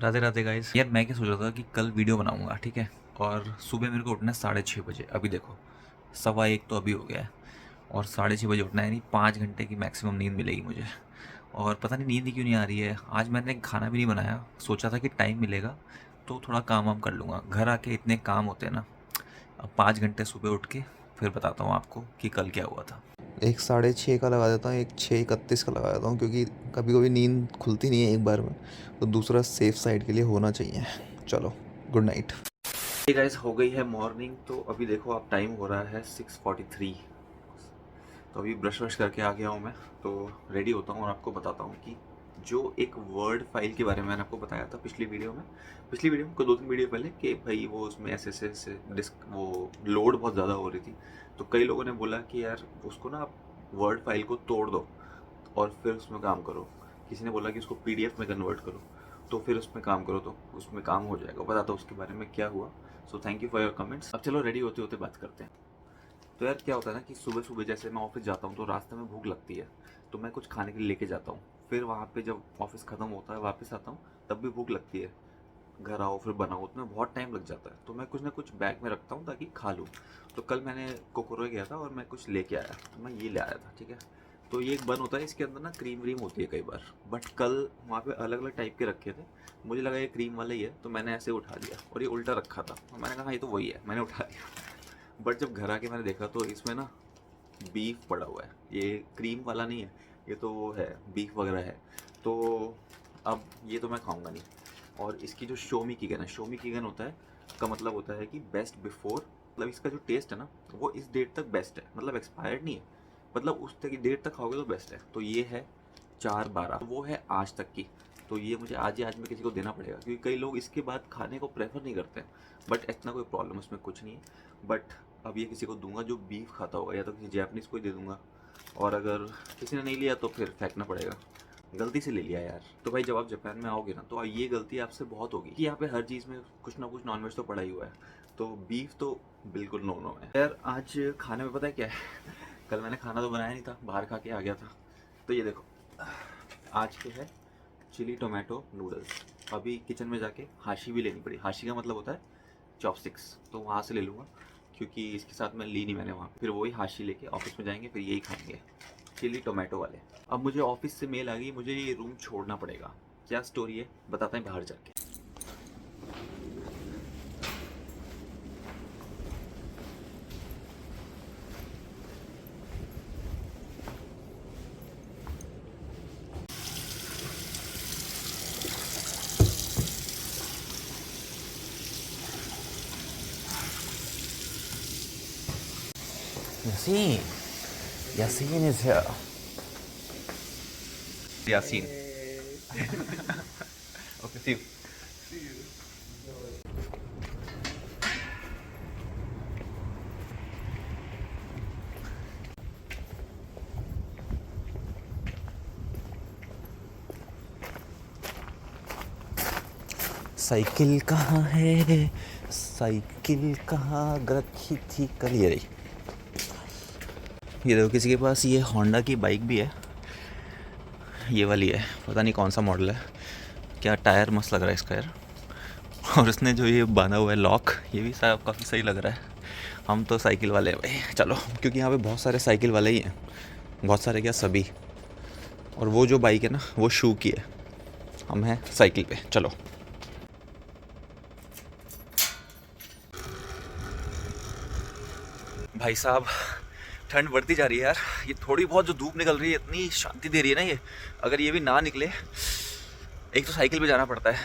Radhe Radhe guys. यार मैं क्या सोच रहा था कि कल वीडियो बनाऊंगा, ठीक है। और सुबह मेरे को उठना है 6:30 बजे। अभी देखो 1:15 तो अभी हो गया है और 6:30 बजे उठना है, यानी 5 घंटे की मैक्सिमम नींद मिलेगी मुझे। और पता नहीं नींद क्यों नहीं आ रही है। आज मैंने खाना भी नहीं बनाया, सोचा था कि टाइम मिलेगा तो थोड़ा काम वाम कर लूँगा। घर आके इतने काम होते हैं ना। अब 5 घंटे सुबह उठ के फिर बताता हूँ आपको कि कल क्या हुआ था। एक 6:30 का लगा देता हूँ, एक 6:31 का लगा देता हूँ, क्योंकि कभी कभी नींद खुलती नहीं है एक बार में, तो दूसरा सेफ साइड के लिए होना चाहिए। चलो, गुड नाइट। ये गाइस हो गई है मॉर्निंग। तो अभी देखो आप, टाइम हो रहा है 6:43। तो अभी ब्रश वश करके आ गया हूँ मैं। तो रेडी होता हूँ और आपको बताता हूँ कि जो एक वर्ड फाइल के बारे में मैंने आपको बताया था पिछली वीडियो में कोई 2-3 वीडियो पहले, कि भाई वो उसमें ऐसे ऐसे डिस्क वो लोड बहुत ज़्यादा हो रही थी। तो कई लोगों ने बोला कि यार उसको ना आप वर्ड फाइल को तोड़ दो और फिर उसमें काम करो। किसी ने बोला कि उसको पीडीएफ में कन्वर्ट करो तो फिर उसमें काम करो, तो उसमें काम हो जाएगा। बताता हूँ उसके बारे में क्या हुआ। So thank you for your comments. अब चलो रेडी होते होते बात करते हैं। तो यार क्या होता है ना कि सुबह सुबह जैसे मैं ऑफिस जाता हूँ तो रास्ते में भूख लगती है, तो मैं कुछ खाने के लिए लेके जाता हूँ। फिर वहाँ पे जब ऑफिस ख़त्म होता है वापस आता हूँ, तब भी भूख लगती है। घर आओ फिर बनाओ, उसमें बहुत टाइम लग जाता है। तो मैं कुछ ना कुछ बैग में रखता हूँ ताकि खा लूँ। तो कल मैंने कोकोरो गया था और मैं कुछ लेके आया, तो मैं ये ले आया था, ठीक है। तो ये एक बन होता है, इसके अंदर ना क्रीम व्रीम होती है कई बार, बट कल वहाँ पे अलग अलग टाइप के रखे थे। मुझे लगा ये क्रीम वाला ही है, तो मैंने ऐसे उठा लिया और ये उल्टा रखा था। और मैंने कहा हाँ ये तो वही है, मैंने उठा लिया। बट जब घर आके मैंने देखा तो इसमें ना बीफ पड़ा हुआ है। ये क्रीम वाला नहीं है, ये तो वो है, बीफ वगैरह है। तो अब ये तो मैं खाऊंगा नहीं। और इसकी जो शोमी कीगन है, शोमी कीगन होता है का मतलब होता है कि बेस्ट बिफोर, मतलब इसका जो टेस्ट है ना वो इस डेट तक बेस्ट है, मतलब एक्सपायर्ड नहीं है, मतलब उस तक डेट तक खाओगे तो बेस्ट है। तो ये है 4/12, वो है आज तक की। तो ये मुझे आज ही आज में किसी को देना पड़ेगा, क्योंकि कई लोग इसके बाद खाने को प्रेफर नहीं करते। बट इतना कोई प्रॉब्लम उसमें कुछ नहीं है। बट अब ये किसी को दूंगा जो बीफ खाता होगा, या तो किसी जैपनीज़ को ही दे दूंगा। और अगर किसी ने नहीं लिया तो फिर फेंकना पड़ेगा। गलती से ले लिया यार। तो भाई जब आप जापान में आओगे ना, तो ये गलती आपसे बहुत होगी कि यहाँ पे हर चीज़ में कुछ ना कुछ नॉनवेज तो पड़ा ही हुआ है। तो बीफ तो बिल्कुल नो नो है यार। आज खाने में पता है क्या है? कल मैंने खाना तो बनाया नहीं था, बाहर खा के आ गया था। तो ये देखो, आज के है चिली टोमेटो नूडल्स। अभी किचन में जाके हाशी भी लेनी पड़ी। हाशी का मतलब होता है चॉपस्टिक्स, तो वहाँ से ले लूँगा, क्योंकि इसके साथ मैं ली नहीं मैंने वहाँ। फिर वही हाशी लेके ऑफिस में जाएंगे, फिर यही खाएंगे, चिली टोमेटो वाले। अब मुझे ऑफिस से मेल आ गई, मुझे ये रूम छोड़ना पड़ेगा। क्या स्टोरी है बताते हैं बाहर जाके। Yasin, Yasin is here. Yasin. Okay see you. Cycle कहाँ है? साइकिल कहाँ रखी थी कल? ये रही। ये देखो, किसी के पास ये होंडा की बाइक भी है। ये वाली है, पता नहीं कौन सा मॉडल है। क्या टायर मस्त लग रहा है इसका यार। और उसने जो ये बांधा हुआ है लॉक, ये भी साहब काफ़ी सही लग रहा है। हम तो साइकिल वाले हैं भाई, चलो, क्योंकि यहाँ पे बहुत सारे साइकिल वाले ही हैं। बहुत सारे क्या, सभी। और वो जो बाइक है ना, वो शू की है। हम हैं साइकिल पे, चलो। भाई साहब, ठंड बढ़ती जा रही है यार। ये थोड़ी बहुत जो धूप निकल रही है इतनी शांति दे रही है ना ये। अगर ये भी ना निकले, एक तो साइकिल पे जाना पड़ता है,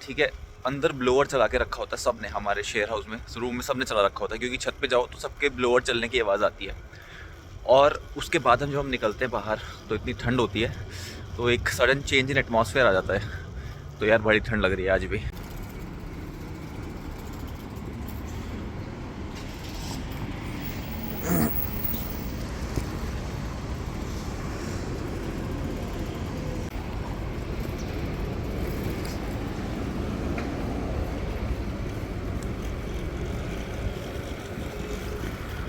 ठीक है। अंदर ब्लोअर चला के रखा होता है सबने, हमारे शेयर हाउस में रूम में सबने चला रखा होता है, क्योंकि छत पे जाओ तो सबके ब्लोअर चलने की आवाज़ आती है। और उसके बाद जब हम निकलते हैं बाहर तो इतनी ठंड होती है, तो एक सडन चेंज इन एटमॉस्फेयर आ जाता है। तो यार बड़ी ठंड लग रही है आज भी।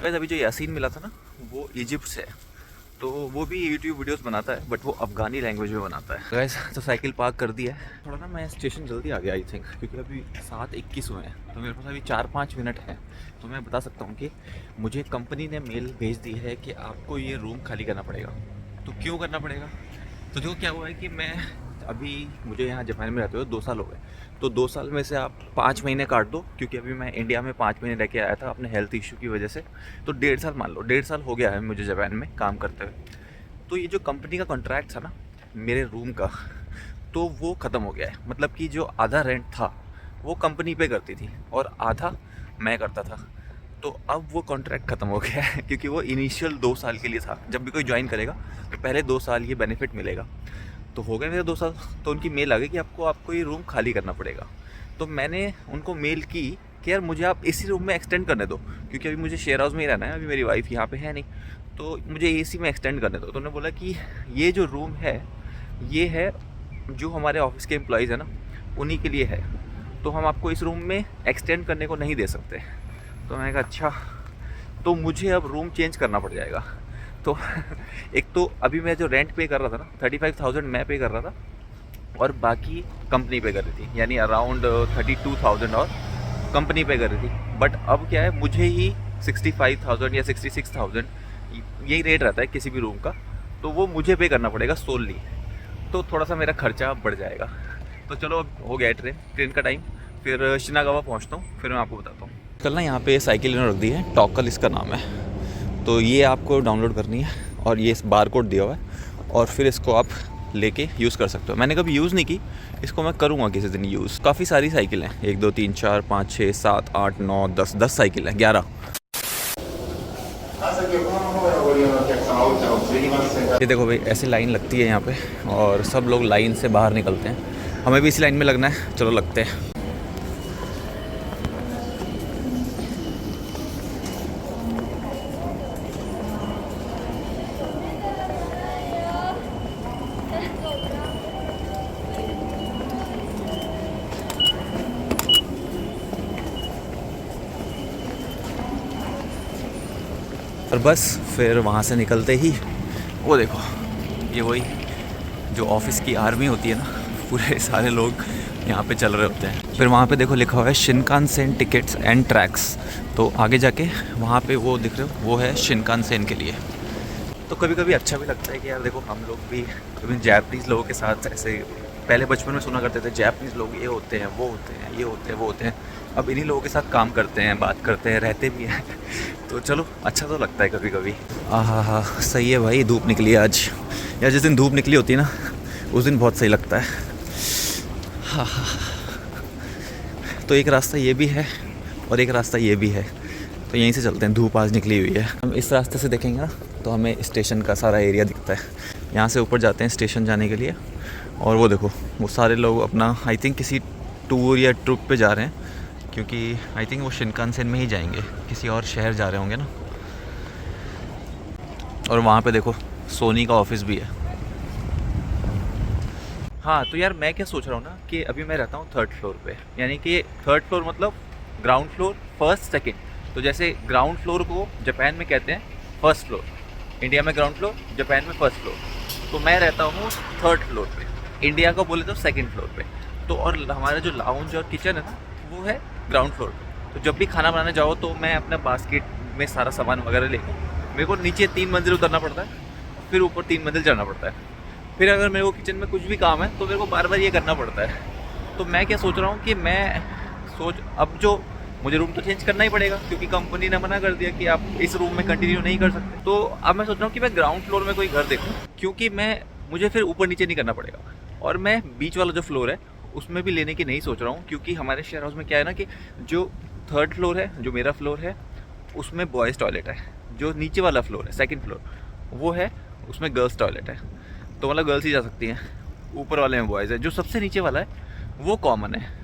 अभी जो यासीन मिला था ना, वो इजिप्ट से है। तो वो भी यूट्यूब वीडियोस बनाता है, बट वो अफ़गानी लैंग्वेज में बनाता है। गाइस तो साइकिल पार्क कर दिया है। थोड़ा ना मैं स्टेशन जल्दी आ गया आई थिंक, क्योंकि अभी 7:21 हुए हैं, तो मेरे पास अभी 4-5 मिनट है। तो मैं बता सकता हूँ कि मुझे कंपनी ने मेल भेज दी है कि आपको ये रूम खाली करना पड़ेगा। तो क्यों करना पड़ेगा? तो देखो क्या हुआ है कि मैं अभी, मुझे यहाँ जापान में रहते हुए 2 साल हो गए। तो 2 साल में से आप 5 महीने काट दो, क्योंकि अभी मैं इंडिया में 5 महीने रह के आया था अपने हेल्थ इशू की वजह से। तो 1.5 साल मान लो, 1.5 साल हो गया है मुझे जापान में काम करते हुए। तो ये जो कंपनी का कॉन्ट्रैक्ट था ना मेरे रूम का, तो वो ख़त्म हो गया है। मतलब कि जो आधा रेंट था वो कंपनी पे करती थी और आधा मैं करता था। तो अब वो कॉन्ट्रैक्ट ख़त्म हो गया है, क्योंकि वो इनिशियल 2 साल के लिए था। जब भी कोई ज्वाइन करेगा तो पहले 2 साल ये बेनिफिट मिलेगा। तो हो गए मेरे 2 साल, तो उनकी मेल आ गई कि आपको ये रूम खाली करना पड़ेगा। तो मैंने उनको मेल की कि यार मुझे आप इसी रूम में एक्सटेंड करने दो, क्योंकि अभी मुझे शेयर हाउस में ही रहना है, अभी मेरी वाइफ यहाँ पे है नहीं, तो मुझे एसी में एक्सटेंड करने दो। तो उन्होंने बोला कि ये जो रूम है ये है जो हमारे ऑफिस के एम्प्लॉयज़ हैं ना, उन्हीं के लिए है, तो हम आपको इस रूम में एक्सटेंड करने को नहीं दे सकते। तो मैंने कहा अच्छा, तो मुझे अब रूम चेंज करना पड़ जाएगा। तो एक तो अभी मैं जो रेंट पे कर रहा था ना 35,000 मैं पे कर रहा था और बाकी कंपनी पे कर रही थी, यानी अराउंड 32,000 और कंपनी पे कर रही थी। बट अब क्या है, मुझे ही 65,000 या 66,000 यही रेट रहता है किसी भी रूम का, तो वो मुझे पे करना पड़ेगा सोलली। तो थोड़ा सा मेरा खर्चा बढ़ जाएगा। तो चलो अब हो गया है ट्रेन का टाइम, फिर शिनागावा पहुंचता हूँ, फिर मैं आपको बताता हूँ। कल ना यहाँ पे साइकिल इन्होंने रख दी है, टॉकल इसका नाम है। तो ये आपको डाउनलोड करनी है और ये बार कोड दिया हुआ है और फिर इसको आप लेके यूज़ कर सकते हो। मैंने कभी यूज़ नहीं की, इसको मैं करूँगा किसी दिन यूज़। काफ़ी सारी साइकिल हैं, 1 2 3 4 5 6 7 8 9 10 साइकिल हैं, 11। ये देखो भाई, ऐसी लाइन लगती है यहाँ पे और सब लोग लाइन से बाहर निकलते हैं। हमें भी इसी लाइन में लगना है, चलो लगते हैं। और बस फिर वहाँ से निकलते ही वो देखो, ये वही जो ऑफिस की आर्मी होती है ना, पूरे सारे लोग यहाँ पे चल रहे होते हैं। फिर वहाँ पे देखो लिखा हुआ है शिनकानसेन टिकट्स एंड ट्रैक्स। तो आगे जाके वहाँ पे वो दिख रहे हो, वो है शिनकानसेन के लिए। तो कभी कभी अच्छा भी लगता है कि यार देखो, हम लोग भी कभी जापानीज़ लोगों के साथ ऐसे पहले बचपन में सुना करते थे, जापानीज़ लोग ये होते हैं, वो होते हैं, ये होते हैं, वो होते हैं। अब इन्हीं लोगों के साथ काम करते हैं, बात करते हैं, रहते भी हैं। तो चलो अच्छा तो लगता है कभी कभी। हाँ, सही है भाई, धूप निकली है आज। यार जिस दिन धूप निकली होती है ना, उस दिन बहुत सही लगता है। हाँ, तो एक रास्ता ये भी है और एक रास्ता ये भी है, तो यहीं से चलते हैं। धूप आज निकली हुई है। हम इस रास्ते से देखेंगे ना तो हमें स्टेशन का सारा एरिया दिखता है। यहाँ से ऊपर जाते हैं स्टेशन जाने के लिए, और वो देखो वो सारे लोग अपना आई थिंक किसी टूर या ट्रिप पे जा रहे हैं, क्योंकि आई थिंक वो शिनकानसेन में ही जाएंगे, किसी और शहर जा रहे होंगे ना। और वहाँ पे देखो सोनी का ऑफिस भी है। हाँ, तो यार मैं क्या सोच रहा हूँ ना कि अभी मैं रहता हूँ 3rd फ्लोर पे, यानी कि 3rd फ्लोर मतलब ग्राउंड फ्लोर, 1st 2nd। तो जैसे ग्राउंड फ्लोर को जापान में कहते हैं 1st फ्लोर, इंडिया में ग्राउंड फ्लोर, जापान में 1st फ्लोर। तो मैं रहता हूँ 3rd फ्लोर पे, इंडिया को बोले तो 2nd फ्लोर पे। तो और हमारा जो लाउंज और किचन है ना, वो है ग्राउंड फ्लोर पे। तो जब भी खाना बनाने जाओ तो मैं अपना बास्केट में सारा सामान वगैरह लेकर मेरे को नीचे 3 मंजिल उतरना पड़ता है, फिर ऊपर 3 मंजिल चढ़ना पड़ता है। फिर अगर मेरे को किचन में कुछ भी काम है तो मेरे को बार बार ये करना पड़ता है। तो मैं क्या सोच रहा हूँ कि अब जो मुझे रूम तो चेंज करना ही पड़ेगा, क्योंकि कंपनी ने मना कर दिया कि आप इस रूम में कंटिन्यू नहीं कर सकते। तो अब मैं सोच रहा हूँ कि मैं ग्राउंड फ्लोर में कोई घर देखूँ, क्योंकि मुझे फिर ऊपर नीचे नहीं करना पड़ेगा। और मैं बीच वाला जो फ्लोर है उसमें भी लेने की नहीं सोच रहा हूँ, क्योंकि हमारे शेयर हाउस में क्या है ना कि जो 3rd फ्लोर है, जो मेरा फ्लोर है, उसमें बॉयज़ टॉयलेट है। जो नीचे वाला फ्लोर है 2nd फ्लोर, वो है उसमें गर्ल्स टॉयलेट है, तो मतलब गर्ल्स ही जा सकती हैं। ऊपर वाले में बॉयज़ है। जो सबसे नीचे वाला है वो कॉमन है।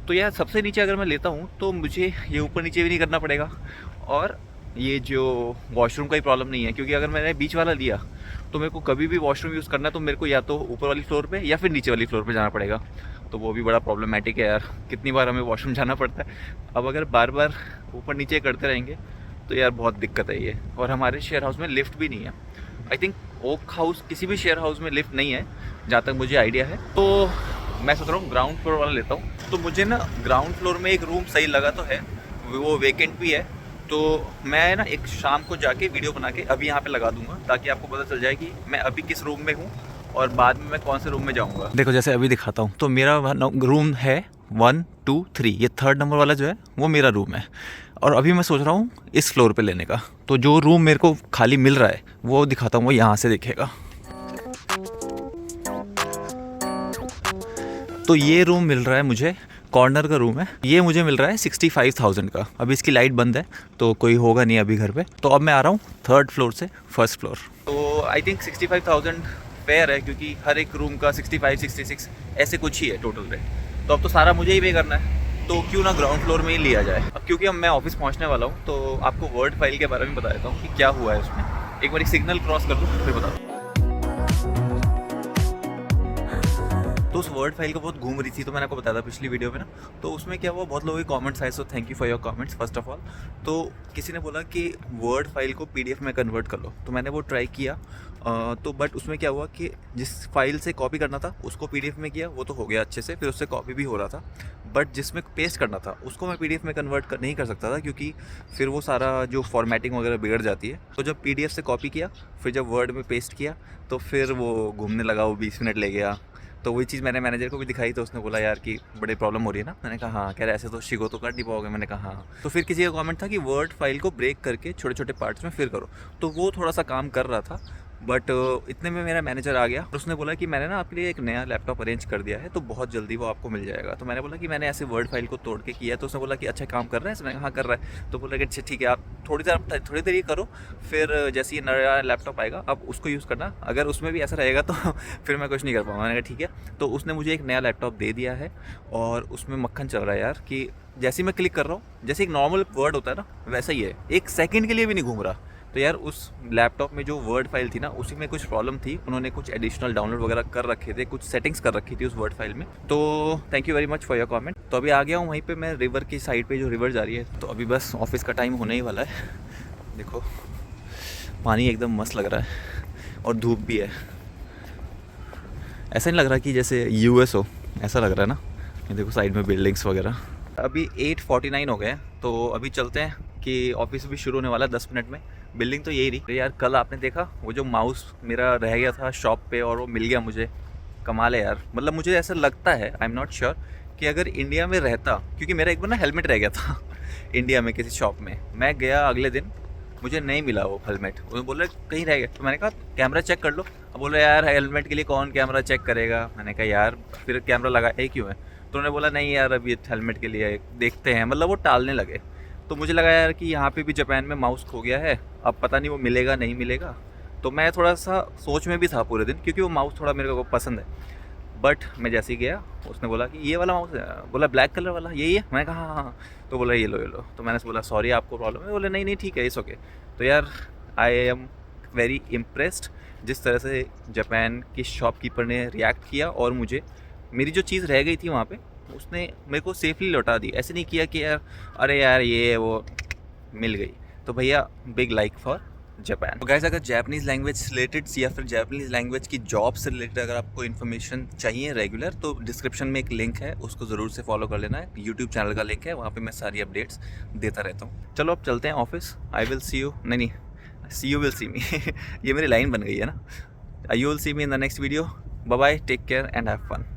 तो यार सबसे नीचे अगर मैं लेता हूँ तो मुझे ये ऊपर नीचे भी नहीं करना पड़ेगा, और ये जो वॉशरूम का ही प्रॉब्लम नहीं है, क्योंकि अगर मैंने बीच वाला लिया तो मेरे को कभी भी वॉशरूम यूज़ करना है तो मेरे को या तो ऊपर वाली फ्लोर पे या फिर नीचे वाली फ्लोर पे जाना पड़ेगा। तो वो भी बड़ा प्रॉब्लमेटिक है यार, कितनी बार हमें वॉशरूम जाना पड़ता है। अब अगर बार बार ऊपर नीचे करते रहेंगे तो यार बहुत दिक्कत है ये। और हमारे शेयर हाउस में लिफ्ट भी नहीं है, आई थिंक ओक हाउस किसी भी शेयर हाउस में लिफ्ट नहीं है जहाँ तक मुझे आइडिया है, तो मैं सोच रहा हूँ ग्राउंड फ्लोर वाला लेता हूँ। तो मुझे ना ग्राउंड फ्लोर में एक रूम सही लगा तो है, वो वेकेंट भी है, तो मैं ना एक शाम को जाके वीडियो बना के अभी यहाँ पे लगा दूंगा ताकि आपको पता चल जाए कि मैं अभी किस रूम में हूँ और बाद में मैं कौन से रूम में जाऊँगा। देखो जैसे अभी दिखाता हूँ, तो मेरा रूम है 1 2 3, ये 3rd नंबर वाला जो है वो मेरा रूम है, और अभी मैं सोच रहा हूँ इस फ्लोर पे लेने का। तो जो रूम मेरे को खाली मिल रहा है वो दिखाता हूँ, वो यहाँ से दिखेगा। तो ये रूम मिल रहा है मुझे, कॉर्नर का रूम है, ये मुझे मिल रहा है 65,000 का। अभी इसकी लाइट बंद है तो कोई होगा नहीं अभी घर पे। तो अब मैं आ रहा हूँ 3rd फ्लोर से 1st फ्लोर। तो आई थिंक 65,000 फेयर है, क्योंकि हर एक रूम का 65 66 ऐसे कुछ ही है टोटल रेट। तो अब तो सारा मुझे ही पे करना है, तो क्यों ना ग्राउंड फ्लोर में ही लिया जाए। अब क्योंकि अब मैं ऑफिस पहुँचने वाला हूँ, तो आपको वर्ड फाइल के बारे में बता देता हूँ कि क्या हुआ है उसमें। एक बार सिग्नल क्रॉस कर दूँ फिर बता दूँ। तो उस वर्ड फाइल को बहुत घूम रही थी, तो मैंने आपको बताया था पिछली वीडियो में ना। तो उसमें क्या हुआ, बहुत लोगों के कमेंट्स आए, so thank you for your comments first of all. तो किसी ने बोला कि वर्ड फाइल को पीडीएफ में कन्वर्ट कर लो, तो मैंने वो ट्राई किया। तो बट उसमें क्या हुआ कि जिस फाइल से कॉपी करना था उसको पीडीएफ में किया, वो तो हो गया अच्छे से, फिर उससे कॉपी भी हो रहा था। बट जिसमें पेस्ट करना था उसको मैं पीडीएफ में कन्वर्ट नहीं कर सकता था, क्योंकि फिर वो सारा जो फॉर्मेटिंग वगैरह बिगड़ जाती है। तो जब पीडीएफ से कॉपी किया, फिर जब वर्ड में पेस्ट किया, तो फिर वो घूमने लगा, वो 20 मिनट ले गया। तो वही चीज़ मैंने मैनेजर को भी दिखाई, तो उसने बोला यार कि बड़ी प्रॉब्लम हो रही है ना। मैंने कहा हाँ। कह रहे ऐसे तो शिको तो कर नहीं पाओगे। मैंने कहा हाँ। तो फिर किसी का कमेंट था कि वर्ड फाइल को ब्रेक करके छोटे छोटे पार्ट्स में फिर करो, तो वो थोड़ा सा काम कर रहा था। बट इतने में मेरा मैनेजर आ गया और उसने बोला कि मैंने ना आपके लिए एक नया लैपटॉप अरेंज कर दिया है, तो बहुत जल्दी वो आपको मिल जाएगा। तो मैंने बोला कि मैंने ऐसे वर्ड फाइल को तोड़ के किया है। तो उसने बोला कि अच्छा काम कर रहा है। मैंने हाँ कर रहा है। तो बोला कि अच्छा ठीक है, आप थोड़ी देर ये करो, फिर जैसे ये नया लैपटॉप आएगा आप उसको यूज़ करना, अगर उसमें भी ऐसा रहेगा तो फिर मैं कुछ नहीं कर पाऊँगा। मैंने कहा ठीक है। तो उसने मुझे एक नया लैपटॉप दे दिया है, और उसमें मक्खन चल रहा है यार, कि जैसे ही मैं क्लिक कर रहा हूँ, जैसे एक नॉर्मल वर्ड होता है ना, वैसा ही है, एक सेकंड के लिए भी नहीं घूम रहा। तो यार उस लैपटॉप में जो वर्ड फाइल थी ना, उसी में कुछ प्रॉब्लम थी। उन्होंने कुछ एडिशनल डाउनलोड वगैरह कर रखे थे, कुछ सेटिंग्स कर रखी थी उस वर्ड फाइल में। तो thank you very much for your comment. तो अभी आ गया हूँ वहीं पे, मैं रिवर की साइड पे, जो रिवर जा रही है। तो अभी बस ऑफिस का टाइम होने ही वाला है। देखो पानी एकदम मस्त लग रहा है और धूप भी है। ऐसा नहीं लग रहा कि जैसे यूएस हो, ऐसा लग रहा है ना। ये देखो साइड में बिल्डिंग्स वगैरह। अभी 8:49 हो गए हैं, तो अभी चलते हैं कि ऑफिस भी शुरू होने वाला है 10 मिनट में। बिल्डिंग तो यही रही यार। कल आपने देखा वो जो माउस मेरा रह गया था शॉप पे, और वो मिल गया मुझे। कमाल है यार। मतलब मुझे ऐसा लगता है, आई एम नॉट श्योर, कि अगर इंडिया में रहता, क्योंकि मेरा एक बार ना हेलमेट रह गया था इंडिया में किसी शॉप में। मैं गया अगले दिन, मुझे नहीं मिला वो हेलमेट। उन्होंने बोला कहीं रह गया। तो मैंने कहा कैमरा चेक कर लो। अब बोल रहे यार हेलमेट के लिए कौन कैमरा चेक करेगा। मैंने कहा यार फिर कैमरा लगाया ही क्यों है। तो उन्होंने बोला नहीं यार अभी हेलमेट के लिए देखते हैं, मतलब वो टालने लगे। तो मुझे लगा यार कि यहाँ पे भी जापान में माउस खो गया है, अब पता नहीं वो मिलेगा नहीं मिलेगा। तो मैं थोड़ा सा सोच में भी था पूरे दिन, क्योंकि वो माउस थोड़ा मेरे को पसंद है। बट मैं जैसे ही गया, उसने बोला कि ये वाला माउस है। बोला ब्लैक कलर वाला यही है। मैंने कहा हाँ हाँ। तो बोला ये लो। तो मैंने बोला सॉरी आपको प्रॉब्लम है। बोले नहीं ठीक है, इट्स ओके। तो यार आई एम वेरी इम्प्रेस्ड जिस तरह से जापान की शॉपकीपर ने रिएक्ट किया, और मुझे मेरी जो चीज़ रह गई थी वहाँ पे, उसने मेरे को सेफली लौटा दी। ऐसे नहीं किया कि यार अरे यार ये वो मिल गई। तो भैया बिग लाइक फॉर जापान। तो गाइस अगर जापानीज़ लैंग्वेज रिलेटेड या फिर जापानीज़ लैंग्वेज की जॉब से रिलेटेड अगर आपको इन्फॉर्मेशन चाहिए रेगुलर, तो डिस्क्रिप्शन में एक लिंक है, उसको ज़रूर से फॉलो कर लेना है। यूट्यूब चैनल का लिंक है, वहाँ पे मैं सारी अपडेट्स देता रहता हूँ। चलो अब चलते हैं office. I will see you, नहीं सी यू विल सी मी ये मेरी लाइन बन गई है ना। You will see me in the next video. Bye bye, take care and have fun.